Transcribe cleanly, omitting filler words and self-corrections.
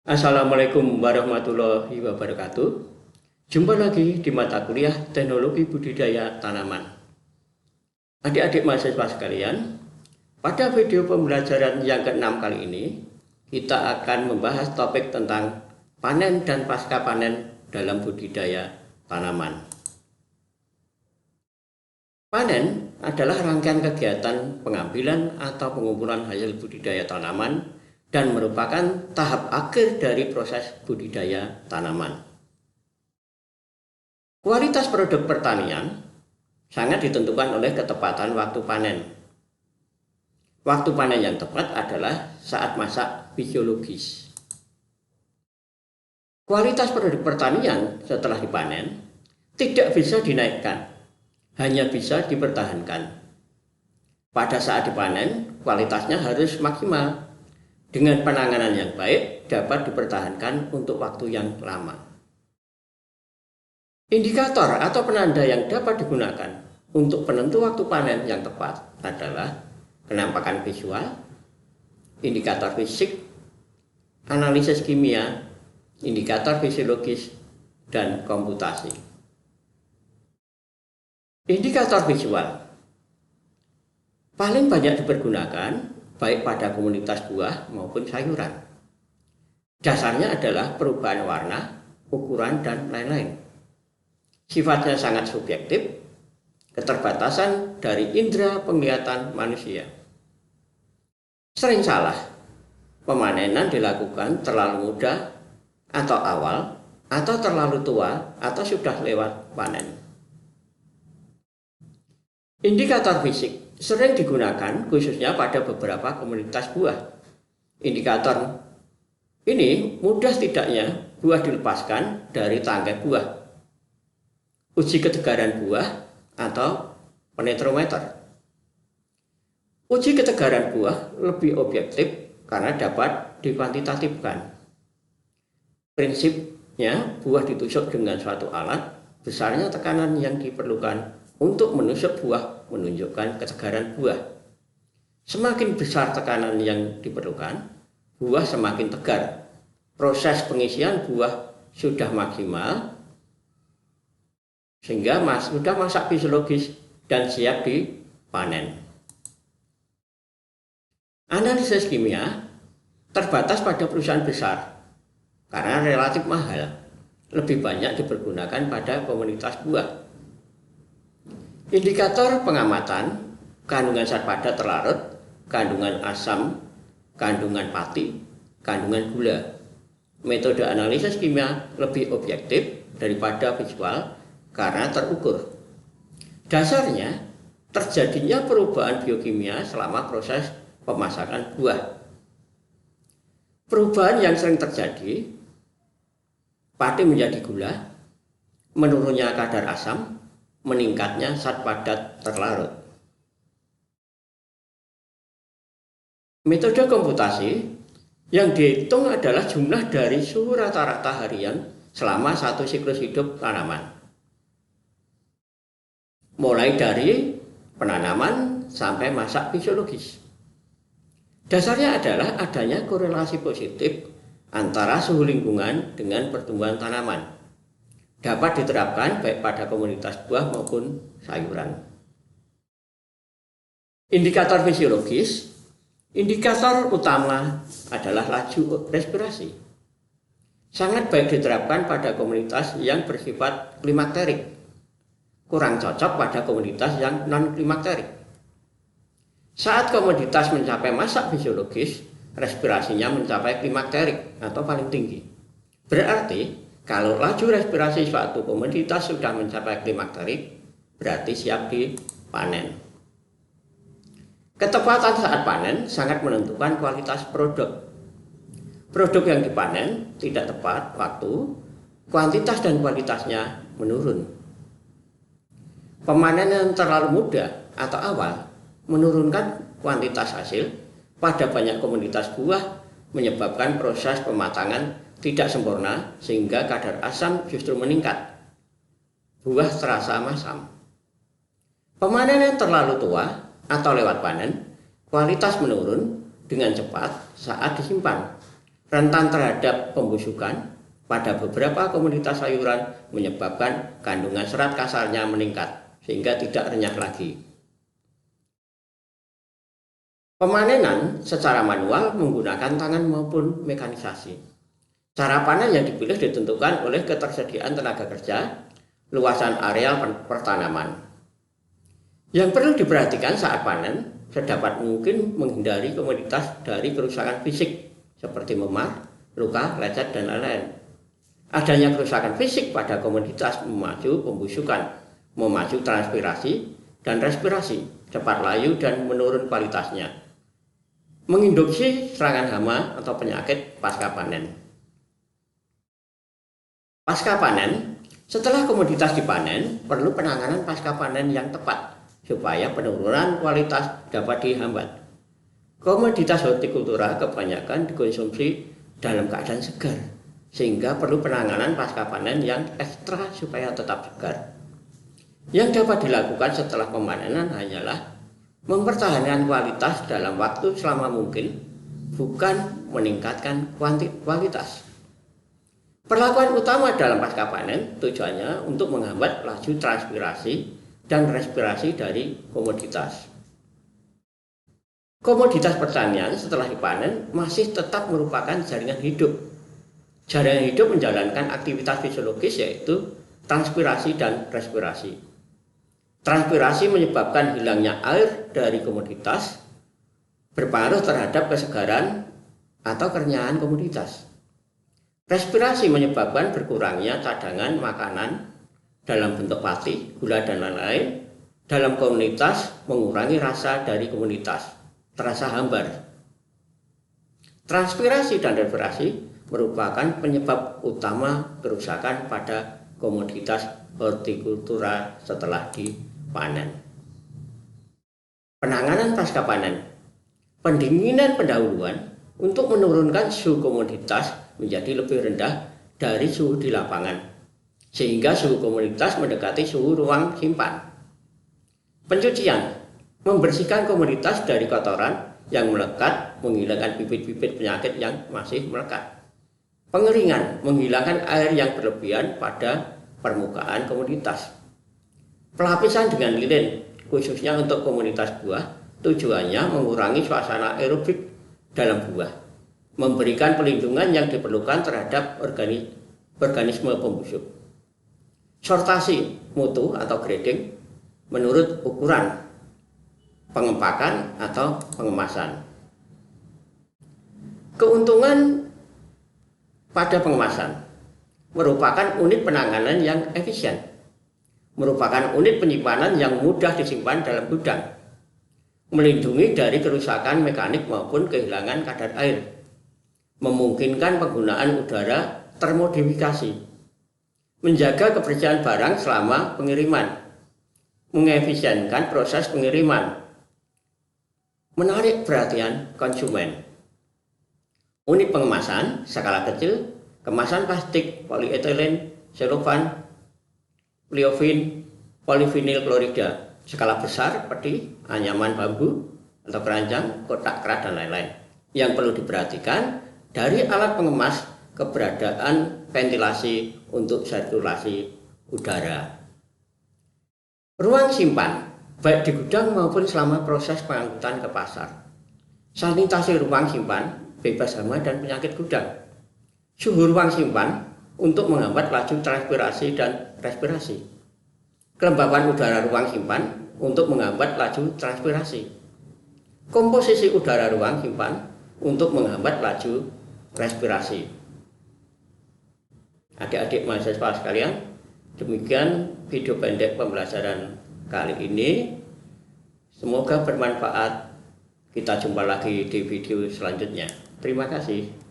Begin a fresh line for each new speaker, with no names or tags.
Assalamualaikum warahmatullahi wabarakatuh. Jumpa lagi di mata kuliah Teknologi Budidaya Tanaman. Adik-adik mahasiswa sekalian, pada video pembelajaran yang ke-6 kali ini, kita akan membahas topik tentang panen dan pasca panen dalam budidaya tanaman. Panen adalah rangkaian kegiatan pengambilan atau pengumpulan hasil budidaya tanaman dan merupakan tahap akhir dari proses budidaya tanaman. Kualitas produk pertanian sangat ditentukan oleh ketepatan waktu panen. Waktu panen yang tepat adalah saat masa fisiologis. Kualitas produk pertanian setelah dipanen tidak bisa dinaikkan, hanya bisa dipertahankan. Pada saat dipanen, kualitasnya harus maksimal. Dengan penanganan yang baik dapat dipertahankan untuk waktu yang lama. Indikator atau penanda yang dapat digunakan untuk penentu waktu panen yang tepat adalah penampakan visual, indikator fisik, analisis kimia, indikator fisiologis, dan komputasi. Indikator visual paling banyak dipergunakan baik pada komunitas buah maupun sayuran. Dasarnya adalah perubahan warna, ukuran, dan lain-lain. Sifatnya sangat subjektif, keterbatasan dari indera penglihatan manusia. Sering salah, pemanenan dilakukan terlalu muda atau awal, atau terlalu tua, atau sudah lewat panen. Indikator fisik sering digunakan khususnya pada beberapa komunitas buah. Indikator ini mudah tidaknya buah dilepaskan dari tangkai buah. Uji ketegaran buah atau penetrometer. Uji ketegaran buah lebih objektif karena dapat dikuantitatifkan. Prinsipnya buah ditusuk dengan suatu alat, besarnya tekanan yang diperlukan untuk menusuk buah menunjukkan ketegaran buah. Semakin besar tekanan yang diperlukan, buah semakin tegar. Proses pengisian buah sudah maksimal, sehingga sudah masak fisiologis dan siap dipanen. Analisis kimia terbatas pada perusahaan besar karena relatif mahal, lebih banyak dipergunakan pada komunitas buah. Indikator pengamatan kandungan zat padat terlarut, kandungan asam, kandungan pati, kandungan gula. Metode analisis kimia lebih objektif daripada visual karena terukur. Dasarnya terjadinya perubahan biokimia selama proses pemasakan buah. Perubahan yang sering terjadi, pati menjadi gula, menurunnya kadar asam, meningkatnya zat padat terlarut. Metode komputasi yang dihitung adalah jumlah dari suhu rata-rata harian selama satu siklus hidup tanaman, mulai dari penanaman sampai masa fisiologis. Dasarnya adalah adanya korelasi positif antara suhu lingkungan dengan pertumbuhan tanaman. Dapat diterapkan baik pada komunitas buah maupun sayuran. Indikator fisiologis, indikator utama adalah laju respirasi. Sangat baik diterapkan pada komunitas yang bersifat klimakterik, kurang cocok pada komunitas yang non-klimakterik. Saat komoditas mencapai masa fisiologis, respirasinya mencapai klimakterik atau paling tinggi. Berarti kalau laju respirasi suatu komoditas sudah mencapai klimakterik, berarti siap dipanen. Ketepatan saat panen sangat menentukan kualitas produk. Produk yang dipanen tidak tepat waktu, kuantitas dan kualitasnya menurun. Pemanenan terlalu muda atau awal menurunkan kuantitas hasil pada banyak komoditas buah, menyebabkan proses pematangan tidak sempurna sehingga kadar asam justru meningkat. Buah terasa masam. Pemanenan terlalu tua atau lewat panen, kualitas menurun dengan cepat saat disimpan. rentan terhadap pembusukan pada beberapa komoditas sayuran menyebabkan kandungan serat kasarnya meningkat sehingga tidak renyah lagi. Pemanenan secara manual menggunakan tangan maupun mekanisasi. Cara panen yang dipilih ditentukan oleh ketersediaan tenaga kerja, luasan area pertanaman. Yang perlu diperhatikan saat panen, sedapat mungkin menghindari komoditas dari kerusakan fisik seperti memar, luka, lecet, dan lain-lain. Adanya kerusakan fisik pada komoditas memacu pembusukan, memacu transpirasi dan respirasi, cepat layu dan menurun kualitasnya, menginduksi serangan hama atau penyakit pasca panen. Pasca panen, setelah komoditas dipanen, perlu penanganan pasca panen yang tepat supaya penurunan kualitas dapat dihambat. Komoditas hortikultura kebanyakan dikonsumsi dalam keadaan segar, sehingga perlu penanganan pasca panen yang ekstra supaya tetap segar. Yang dapat dilakukan setelah pemanenan hanyalah mempertahankan kualitas dalam waktu selama mungkin, bukan meningkatkan kualitas. Perlakuan utama dalam pasca panen tujuannya untuk menghambat laju transpirasi dan respirasi dari komoditas. Komoditas pertanian setelah dipanen masih tetap merupakan jaringan hidup. Jaringan hidup menjalankan aktivitas fisiologis yaitu transpirasi dan respirasi. Transpirasi menyebabkan hilangnya air dari komoditas, berpengaruh terhadap kesegaran atau kerenyahan komoditas. Respirasi menyebabkan berkurangnya cadangan makanan dalam bentuk pati, gula, dan lain-lain dalam komunitas, mengurangi rasa dari komunitas, terasa hambar. Transpirasi dan respirasi merupakan penyebab utama kerusakan pada komoditas hortikultura setelah dipanen. Penanganan pasca panen. Pendinginan pendahuluan untuk menurunkan suhu komoditas menjadi lebih rendah dari suhu di lapangan, sehingga suhu komoditas mendekati suhu ruang simpan. Pencucian, membersihkan komoditas dari kotoran yang melekat, menghilangkan bibit-bibit penyakit yang masih melekat. Pengeringan, menghilangkan air yang berlebihan pada permukaan komoditas. Pelapisan dengan lilin, khususnya untuk komoditas buah, tujuannya mengurangi suasana aerobik dalam buah, memberikan pelindungan yang diperlukan terhadap organisme pembusuk. Sortasi mutu atau grading menurut ukuran, pengempakan atau pengemasan. Keuntungan pada pengemasan merupakan unit penanganan yang efisien, merupakan unit penyimpanan yang mudah disimpan dalam gudang, melindungi dari kerusakan mekanik maupun kehilangan kadar air, memungkinkan penggunaan udara termodifikasi, menjaga kebersihan barang selama pengiriman, mengefisienkan proses pengiriman, menarik perhatian konsumen. Unit pengemasan skala kecil, kemasan plastik, polietilen, selofan, liofin, polivinil klorida. Skala besar, peti, anyaman bambu atau keranjang, kotak kerat, dan lain-lain. Yang perlu diperhatikan dari alat pengemas, keberadaan ventilasi untuk sirkulasi udara. Ruang simpan, baik di gudang maupun selama proses pengangkutan ke pasar. Sanitasi ruang simpan, bebas hama dan penyakit gudang. Suhu ruang simpan untuk menghambat laju transpirasi dan respirasi. Kelembapan udara ruang simpan untuk menghambat laju transpirasi. Komposisi udara ruang simpan untuk menghambat laju respirasi. Adik-adik mahasiswa sekalian, demikian video pendek pembelajaran kali ini. Semoga bermanfaat. Kita jumpa lagi di video selanjutnya. Terima kasih.